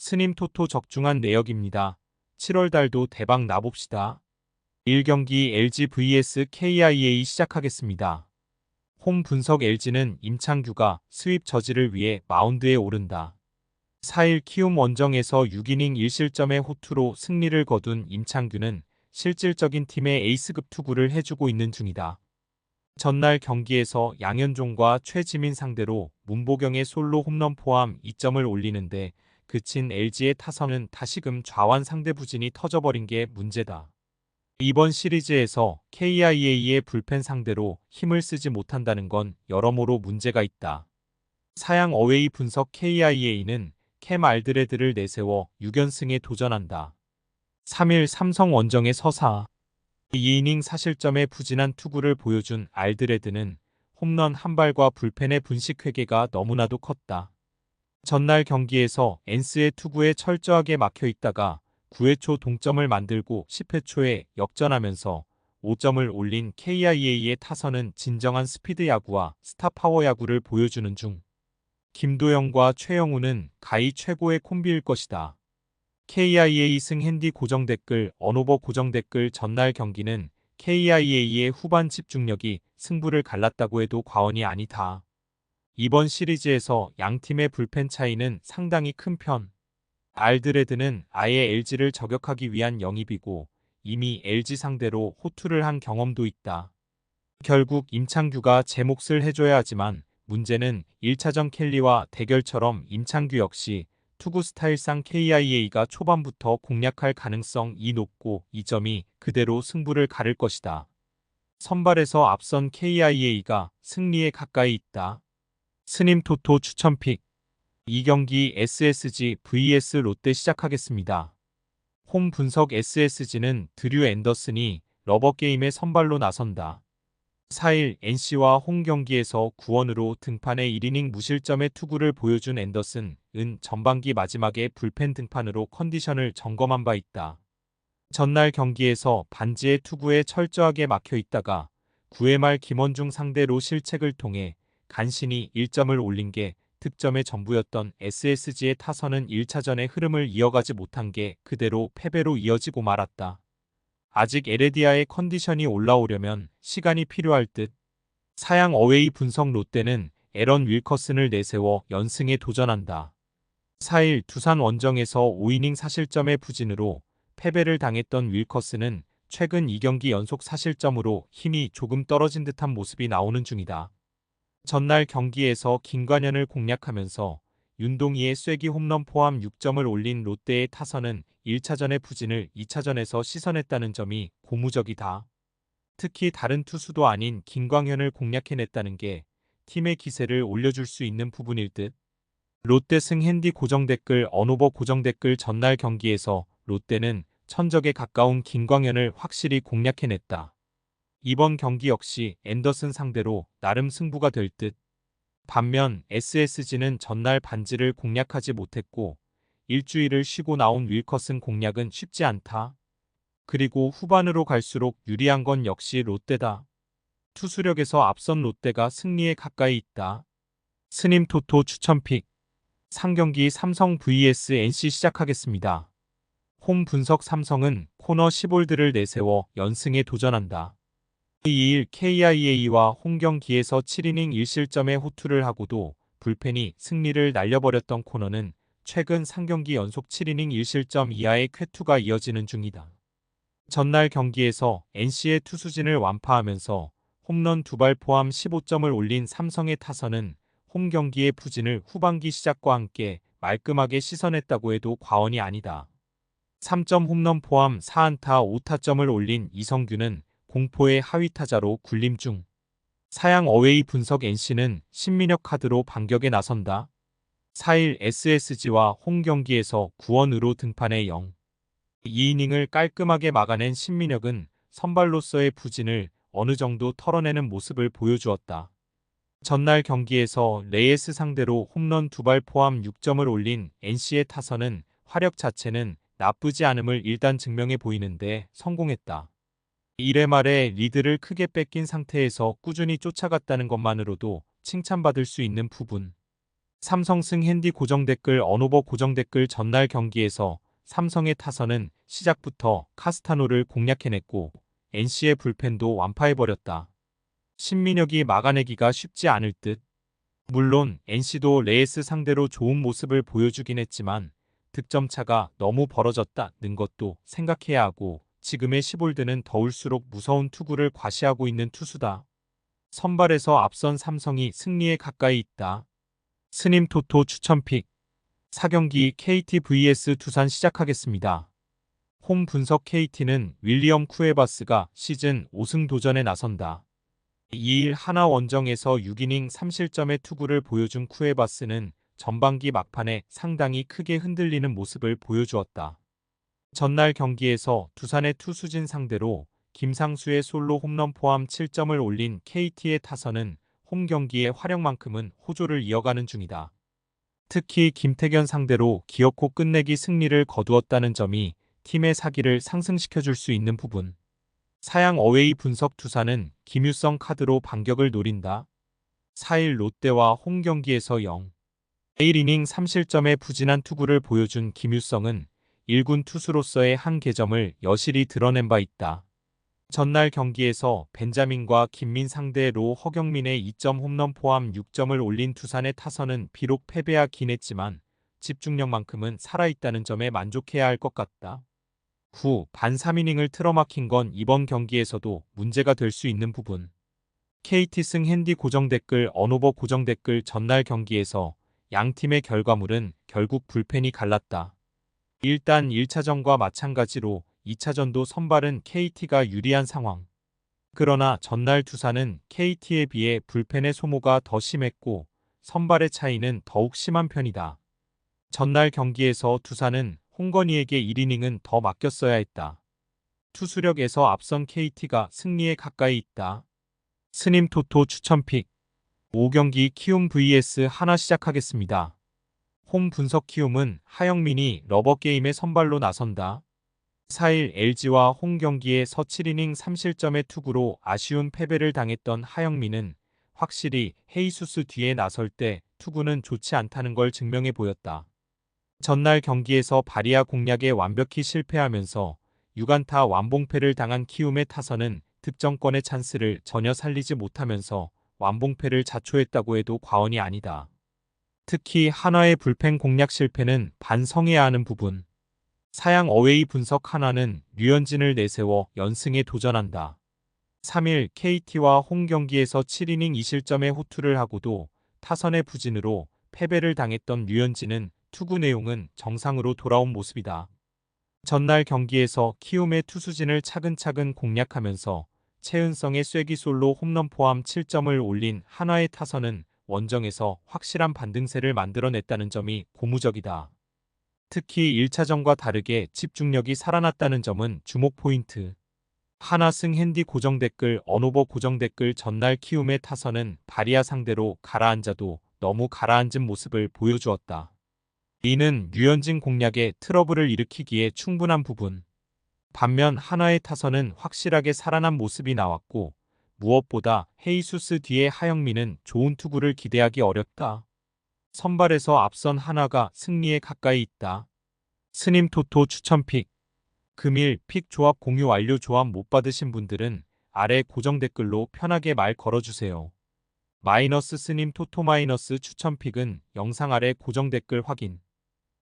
스님 토토 적중한 내역입니다. 7월 달도 대박 나봅시다. 1경기 LG vs KIA 시작하겠습니다. 홈 분석 LG는 임창규가 스윕 저지를 위해 마운드에 오른다. 4일 키움 원정에서 6이닝 1실점의 호투로 승리를 거둔 임창규는 실질적인 팀의 에이스급 투구를 해주고 있는 중이다. 전날 경기에서 양현종과 최지민 상대로 문보경의 솔로 홈런 포함 2점을 올리는데 그친 LG의 타선은 다시금 좌완 상대 부진이 터져버린 게 문제다. 이번 시리즈에서 KIA의 불펜 상대로 힘을 쓰지 못한다는 건 여러모로 문제가 있다. 사양 어웨이 분석 KIA는 캠 알드레드를 내세워 6연승에 도전한다. 3일 삼성 원정의 서사 2이닝 사실점의 부진한 투구를 보여준 알드레드는 홈런 한 발과 불펜의 분식 회계가 너무나도 컸다. 전날 경기에서 엔스의 투구에 철저하게 막혀 있다가 9회 초 동점을 만들고 10회 초에 역전하면서 5점을 올린 KIA의 타선은 진정한 스피드 야구와 스타 파워 야구를 보여주는 중. 김도영과 최영우는 가히 최고의 콤비일 것이다. KIA 승 핸디 고정 댓글 언오버 고정 댓글 전날 경기는 KIA의 후반 집중력이 승부를 갈랐다고 해도 과언이 아니다. 이번 시리즈에서 양팀의 불펜 차이는 상당히 큰 편. 알드레드는 아예 LG를 저격하기 위한 영입이고 이미 LG 상대로 호투를 한 경험도 있다. 결국 임창규가 제 몫을 해줘야 하지만 문제는 1차전 켈리와 대결처럼 임창규 역시 투구 스타일상 KIA가 초반부터 공략할 가능성이 높고 이 점이 그대로 승부를 가를 것이다. 선발에서 앞선 KIA가 승리에 가까이 있다. 스님 토토 추천픽 2경기 SSG vs 롯데 시작하겠습니다. 홈 분석 SSG는 드류 앤더슨이 러버게임에 선발로 나선다. 4일 NC와 홈 경기에서 구원으로 등판해 1이닝 무실점의 투구를 보여준 앤더슨은 전반기 마지막에 불펜 등판으로 컨디션을 점검한 바 있다. 전날 경기에서 반지의 투구에 철저하게 막혀 있다가 9회 말 김원중 상대로 실책을 통해 간신히 1점을 올린 게 득점의 전부였던 SSG의 타선은 1차전의 흐름을 이어가지 못한 게 그대로 패배로 이어지고 말았다. 아직 에레디아의 컨디션이 올라오려면 시간이 필요할 듯. 사양 어웨이 분석 롯데는 에런 윌커슨을 내세워 연승에 도전한다. 4일 두산 원정에서 5이닝 사실점의 부진으로 패배를 당했던 윌커슨은 최근 2경기 연속 사실점으로 힘이 조금 떨어진 듯한 모습이 나오는 중이다. 전날 경기에서 김관현을 공략하면서 윤동희의 쐐기 홈런 포함 6점을 올린 롯데의 타선은 1차전의 부진을 2차전에서 씻어냈다는 점이 고무적이다. 특히 다른 투수도 아닌 김광현을 공략해냈다는 게 팀의 기세를 올려줄 수 있는 부분일 듯. 롯데 승 핸디 고정 댓글 언오버 고정 댓글 전날 경기에서 롯데는 천적에 가까운 김광현을 확실히 공략해냈다. 이번 경기 역시 앤더슨 상대로 나름 승부가 될 듯. 반면 SSG는 전날 반지를 공략하지 못했고 일주일을 쉬고 나온 윌커슨 공략은 쉽지 않다. 그리고 후반으로 갈수록 유리한 건 역시 롯데다. 투수력에서 앞선 롯데가 승리에 가까이 있다. 스님 토토 추천픽 3경기 삼성 vs NC 시작하겠습니다. 홈 분석 삼성은 코너 10홀드를 내세워 연승에 도전한다. 2일 KIA와 홈 경기에서 7이닝 1실점의 호투를 하고도 불펜이 승리를 날려버렸던 코너는 최근 3경기 연속 7이닝 1실점 이하의 쾌투가 이어지는 중이다. 전날 경기에서 NC의 투수진을 완파하면서 홈런 2발 포함 15점을 올린 삼성의 타선은 홈 경기의 부진을 후반기 시작과 함께 말끔하게 씻어냈다고 해도 과언이 아니다. 3점 홈런 포함 4안타 5타점을 올린 이성규는 공포의 하위 타자로 군림 중. 사양 어웨이 분석 NC는 신민혁 카드로 반격에 나선다. 4일 SSG와 홈 경기에서 구원으로 등판해 2이닝을 깔끔하게 막아낸 신민혁은 선발로서의 부진을 어느 정도 털어내는 모습을 보여주었다. 전날 경기에서 레이스 상대로 홈런 2발 포함 6점을 올린 NC의 타선은 화력 자체는 나쁘지 않음을 일단 증명해 보이는데 성공했다. 1회 말에 리드를 크게 뺏긴 상태에서 꾸준히 쫓아갔다는 것만으로도 칭찬받을 수 있는 부분. 삼성승 핸디 고정댓글 언오버 고정댓글 전날 경기에서 삼성의 타선은 시작부터 카스타노를 공략해냈고 NC의 불펜도 완파해버렸다. 신민혁이 막아내기가 쉽지 않을 듯. 물론 NC도 레이스 상대로 좋은 모습을 보여주긴 했지만 득점차가 너무 벌어졌다는 것도 생각해야 하고 지금의 시볼드는 더울수록 무서운 투구를 과시하고 있는 투수다. 선발에서 앞선 삼성이 승리에 가까이 있다. 스님 토토 추천픽 4경기 KT vs 두산 시작하겠습니다. 홈 분석 KT는 윌리엄 쿠에바스가 시즌 5승 도전에 나선다. 2일 하나 원정에서 6이닝 3실점의 투구를 보여준 쿠에바스는 전반기 막판에 상당히 크게 흔들리는 모습을 보여주었다. 전날 경기에서 두산의 투수진 상대로 김상수의 솔로 홈런 포함 7점을 올린 KT의 타선은 홈 경기의 활약만큼은 호조를 이어가는 중이다. 특히 김태견 상대로 기어코 끝내기 승리를 거두었다는 점이 팀의 사기를 상승시켜줄 수 있는 부분. 사양 어웨이 분석 두산은 김유성 카드로 반격을 노린다. 4일 롯데와 홈 경기에서 1이닝 3실점의 부진한 투구를 보여준 김유성은 1군 투수로서의 한계점을 여실히 드러낸 바 있다. 전날 경기에서 벤자민과 김민 상대로 허경민의 2점 홈런 포함 6점을 올린 두산의 타선은 비록 패배하긴 했지만 집중력만큼은 살아있다는 점에 만족해야 할 것 같다. 후 반 3이닝을 틀어막힌 건 이번 경기에서도 문제가 될 수 있는 부분. KT 승 핸디 고정댓글 언오버 고정댓글 전날 경기에서 양팀의 결과물은 결국 불펜이 갈랐다. 일단 1차전과 마찬가지로 2차전도 선발은 KT가 유리한 상황. 그러나 전날 두산은 KT에 비해 불펜의 소모가 더 심했고 선발의 차이는 더욱 심한 편이다. 전날 경기에서 두산은 홍건희에게 1이닝은 더 맡겼어야 했다. 투수력에서 앞선 KT가 승리에 가까이 있다. 스님 토토 추천픽 5경기 키움 vs 하나 시작하겠습니다. 홈 분석 키움은 하영민이 러버게임에 선발로 나선다. 4일 LG와 홈 경기에서 7이닝 3실점의 투구로 아쉬운 패배를 당했던 하영민은 확실히 헤이수스 뒤에 나설 때 투구는 좋지 않다는 걸 증명해 보였다. 전날 경기에서 바리아 공략에 완벽히 실패하면서 6안타 완봉패를 당한 키움의 타선은 득점권의 찬스를 전혀 살리지 못하면서 완봉패를 자초했다고 해도 과언이 아니다. 특히 한화의 불펜 공략 실패는 반성해야 하는 부분. 사양 어웨이 분석 하나는 류현진을 내세워 연승에 도전한다. 3일 KT와 홈 경기에서 7이닝 2실점의 호투를 하고도 타선의 부진으로 패배를 당했던 류현진은 투구 내용은 정상으로 돌아온 모습이다. 전날 경기에서 키움의 투수진을 차근차근 공략하면서 최은성의 쐐기솔로 홈런 포함 7점을 올린 한화의 타선은 원정에서 확실한 반등세를 만들어냈다는 점이 고무적이다. 특히 1차전과 다르게 집중력이 살아났다는 점은 주목 포인트. 하나 승 핸디 고정댓글 언오버 고정댓글 전날 키움의 타선은 바리아 상대로 가라앉아도 너무 가라앉은 모습을 보여주었다. 이는 류현진 공략에 트러블을 일으키기에 충분한 부분. 반면 한화의 타선은 확실하게 살아난 모습이 나왔고 무엇보다 헤이수스 뒤에 하영민은 좋은 투구를 기대하기 어렵다. 선발에서 앞선 한화가 승리에 가까이 있다. 스님 토토 추천픽 금일 픽 조합 공유 완료. 조합 못 받으신 분들은 아래 고정 댓글로 편하게 말 걸어주세요. 마이너스 스님 토토 마이너스 추천픽은 영상 아래 고정 댓글 확인.